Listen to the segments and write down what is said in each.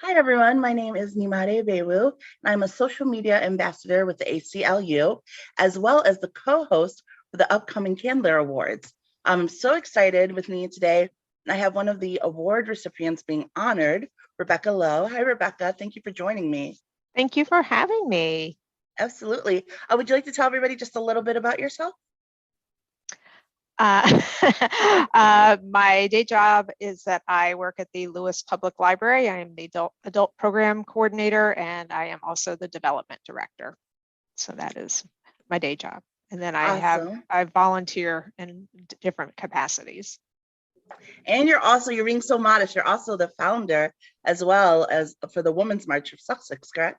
Hi everyone, my name is Nyemade Boiwu, and I'm a social media ambassador with the ACLU, as well as the co-host for the upcoming Kandler Awards. I'm so excited with me today, and I have one of the award recipients being honored, Rebecca Lowe. Hi Rebecca, thank you for joining me. Thank you for having me. Absolutely. Would you like to tell everybody just a little bit about yourself? My day job is that I work at the Lewes Public Library. I am the adult program coordinator, and I am also the development director. So that is my day job. And then Awesome. I volunteer in different capacities. And you're being so modest, you're also the founder as well as for the Women's March of Sussex, correct?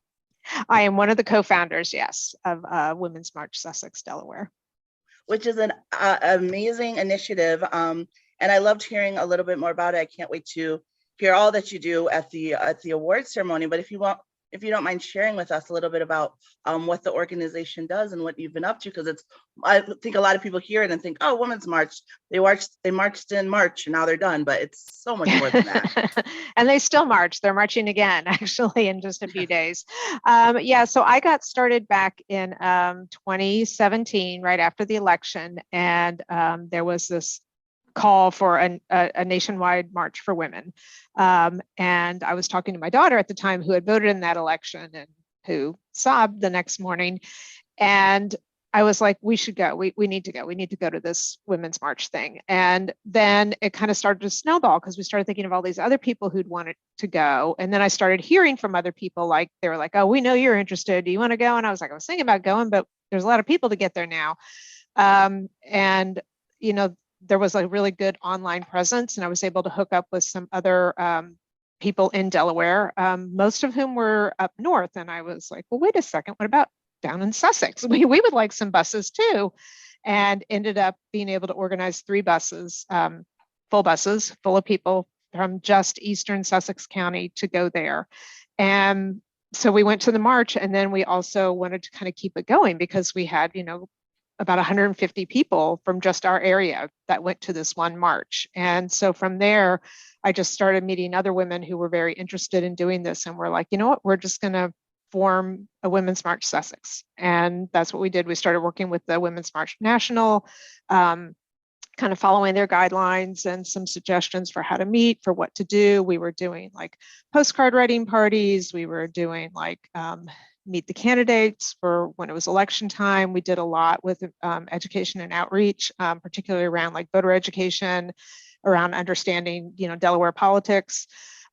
I am one of the co-founders, yes, of Women's March Sussex, Delaware. Which is an amazing initiative. And I loved hearing a little bit more about it. I can't wait to hear all that you do at the award ceremony. But if you don't mind sharing with us a little bit about what the organization does and what you've been up to, because I think a lot of people hear it and think, oh, Women's March, they marched in March and now they're done, but it's so much more than that. And they still march. They're marching again, actually, in just a few days. Yeah, so I got started back in 2017, right after the election, and there was this call for a nationwide march for women. And I was talking to my daughter at the time who had voted in that election and who sobbed the next morning. And I was like, we should go. We need to go. We need to go to this Women's March thing. And then it kind of started to snowball because we started thinking of all these other people who'd wanted to go. And then I started hearing from other people, like they were like, oh, we know you're interested. Do you want to go? And I was like, I was thinking about going, but there's a lot of people to get there now. And, you know, there was a really good online presence, and I was able to hook up with some other people in Delaware, most of whom were up north. And I was like, well, wait a second, what about down in Sussex? We would like some buses too. And ended up being able to organize 3 buses, full of people from just eastern Sussex County to go there. And so we went to the march, and then we also wanted to kind of keep it going because we had, about 150 people from just our area that went to this one march. And so from there, I just started meeting other women who were very interested in doing this. And we're like, you know what, we're just going to form a Women's March Sussex. And that's what we did. We started working with the Women's March National, kind of following their guidelines and some suggestions for how to meet, for what to do. We were doing like postcard writing parties. We were doing like meet the candidates for when it was election time. We did a lot with education and outreach, particularly around like voter education, around understanding, Delaware politics.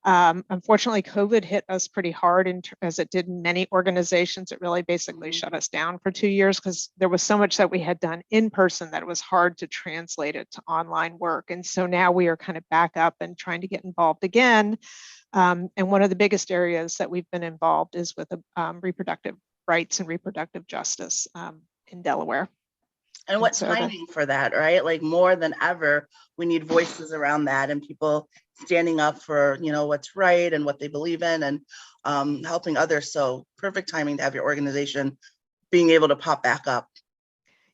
Unfortunately, COVID hit us pretty hard, as it did in many organizations. It really basically shut us down for 2 years because there was so much that we had done in person that it was hard to translate it to online work. And so now we are kind of back up and trying to get involved again. And one of the biggest areas that we've been involved is with reproductive rights and reproductive justice in Delaware. And what timing for that, right? Like more than ever, we need voices around that and people standing up for, what's right and what they believe in and helping others. So perfect timing to have your organization being able to pop back up.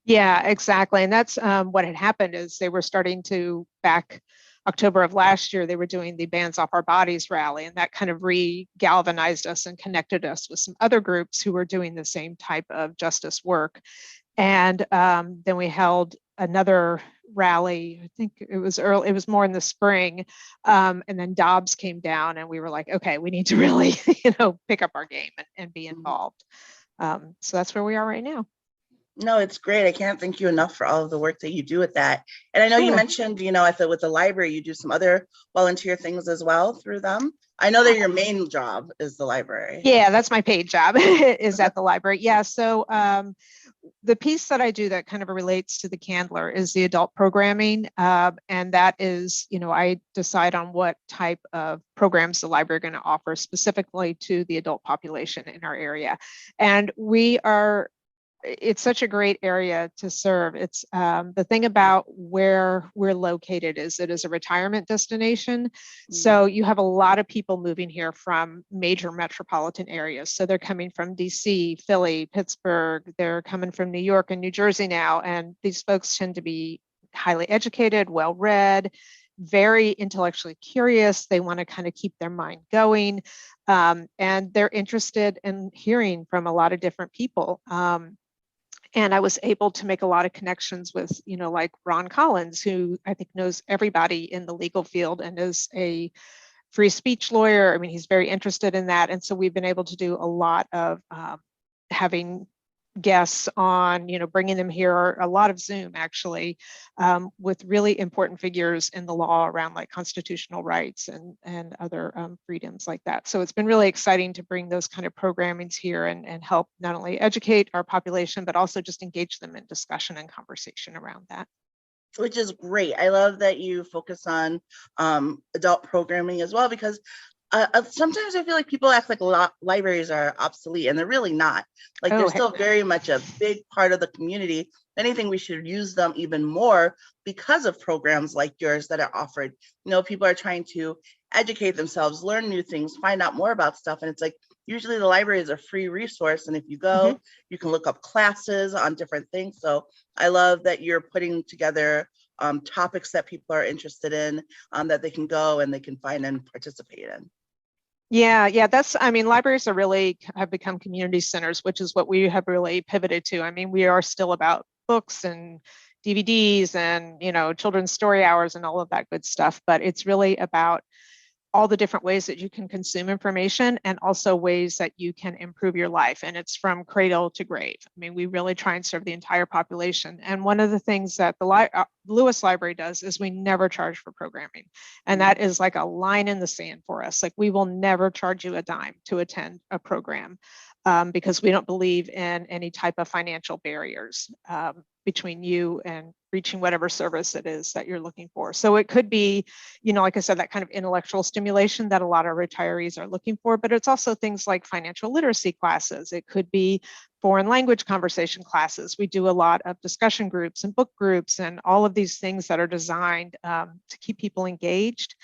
Yeah, exactly. And that's what had happened is they were starting to, back October of last year, they were doing the Bands Off Our Bodies rally, and that kind of re-galvanized us and connected us with some other groups who were doing the same type of justice work. And then we held another rally. I think it was early, it was more in the spring. And then Dobbs came down and we were like, okay, we need to really, pick up our game and be involved. So that's where we are right now. No, it's great. I can't thank you enough for all of the work that you do with that. And I know you mentioned, with the library, you do some other volunteer things as well through them. I know that your main job is the library. Yeah, that's my paid job is at the library. Yeah, so the piece that I do that kind of relates to the Kandler is the adult programming. And that is, I decide on what type of programs the library are going to offer specifically to the adult population in our area. And it's such a great area to serve. It's the thing about where we're located is it is a retirement destination. So you have a lot of people moving here from major metropolitan areas. So they're coming from DC, Philly, Pittsburgh, they're coming from New York and New Jersey now. And these folks tend to be highly educated, well-read, very intellectually curious. They want to kind of keep their mind going. And they're interested in hearing from a lot of different people. And I was able to make a lot of connections with, like Ron Collins, who I think knows everybody in the legal field and is a free speech lawyer. I mean, he's very interested in that. And so we've been able to do a lot of having guests on, bringing them here, a lot of Zoom actually, with really important figures in the law around like constitutional rights and other freedoms like that. So it's been really exciting to bring those kind of programmings here and help not only educate our population, but also just engage them in discussion and conversation around that. Which is great. I love that you focus on adult programming as well, because sometimes I feel like people act like libraries are obsolete, and they're really not. Like they're still very much a big part of the community. If anything, we should use them even more because of programs like yours that are offered. People are trying to educate themselves, learn new things, find out more about stuff. And it's like, usually the library is a free resource. And if you go, you can look up classes on different things. So I love that you're putting together topics that people are interested in, that they can go and they can find and participate in. Yeah, libraries have become community centers, which is what we have really pivoted to. I mean, we are still about books and DVDs and, children's story hours and all of that good stuff, but it's really about all the different ways that you can consume information and also ways that you can improve your life. And it's from cradle to grave. I mean, we really try and serve the entire population. And one of the things that the Lewes Library does is we never charge for programming. And that is like a line in the sand for us. Like we will never charge you a dime to attend a program because we don't believe in any type of financial barriers between you and reaching whatever service it is that you're looking for. So it could be, like I said, that kind of intellectual stimulation that a lot of retirees are looking for, but it's also things like financial literacy classes. It could be foreign language conversation classes. We do a lot of discussion groups and book groups and all of these things that are designed to keep people engaged.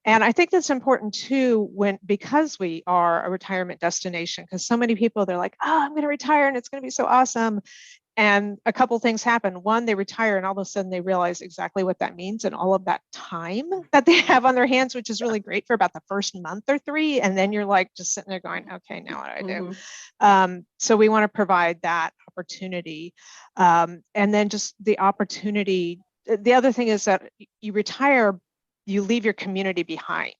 And I think that's important too, because we are a retirement destination, because so many people, they're like, oh, I'm going to retire and it's going to be so awesome. And a couple of things happen. One, they retire and all of a sudden they realize exactly what that means and all of that time that they have on their hands, which is really great for about the first month or three. And then you're like just sitting there going, okay, now what do I do? So we want to provide that opportunity. And then just the opportunity. The other thing is that you retire, you leave your community behind.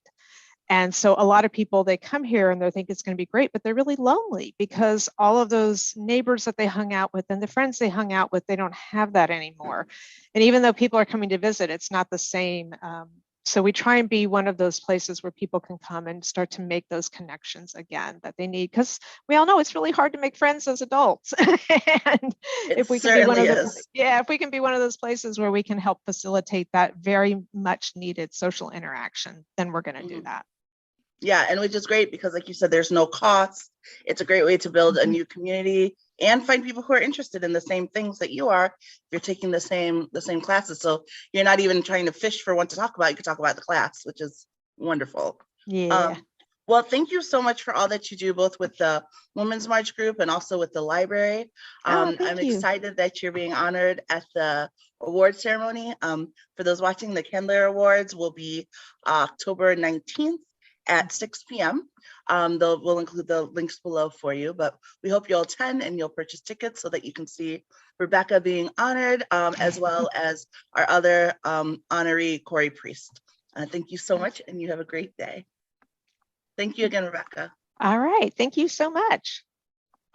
And so a lot of people, they come here and they think it's going to be great, but they're really lonely because all of those neighbors that they hung out with and the friends they hung out with, they don't have that anymore. And even though people are coming to visit, it's not the same. So we try and be one of those places where people can come and start to make those connections again that they need, because we all know it's really hard to make friends as adults. And if we can be one of those, if we can be one of those places where we can help facilitate that very much needed social interaction, then we're going to do that. Yeah, and which is great because, like you said, there's no cost. It's a great way to build a new community and find people who are interested in the same things that you are. You're taking the same classes, so you're not even trying to fish for one to talk about. You can talk about the class, which is wonderful. Yeah. Well, thank you so much for all that you do, both with the Women's March group and also with the library. I'm excited that you're being honored at the award ceremony. For those watching, the Kandler Awards will be October 19th. At 6 p.m. We'll include the links below for you, but we hope you'll attend and you'll purchase tickets so that you can see Rebecca being honored, as well as our other honoree, Corey Priest. Thank you so much, and you have a great day. Thank you again, Rebecca. All right. Thank you so much.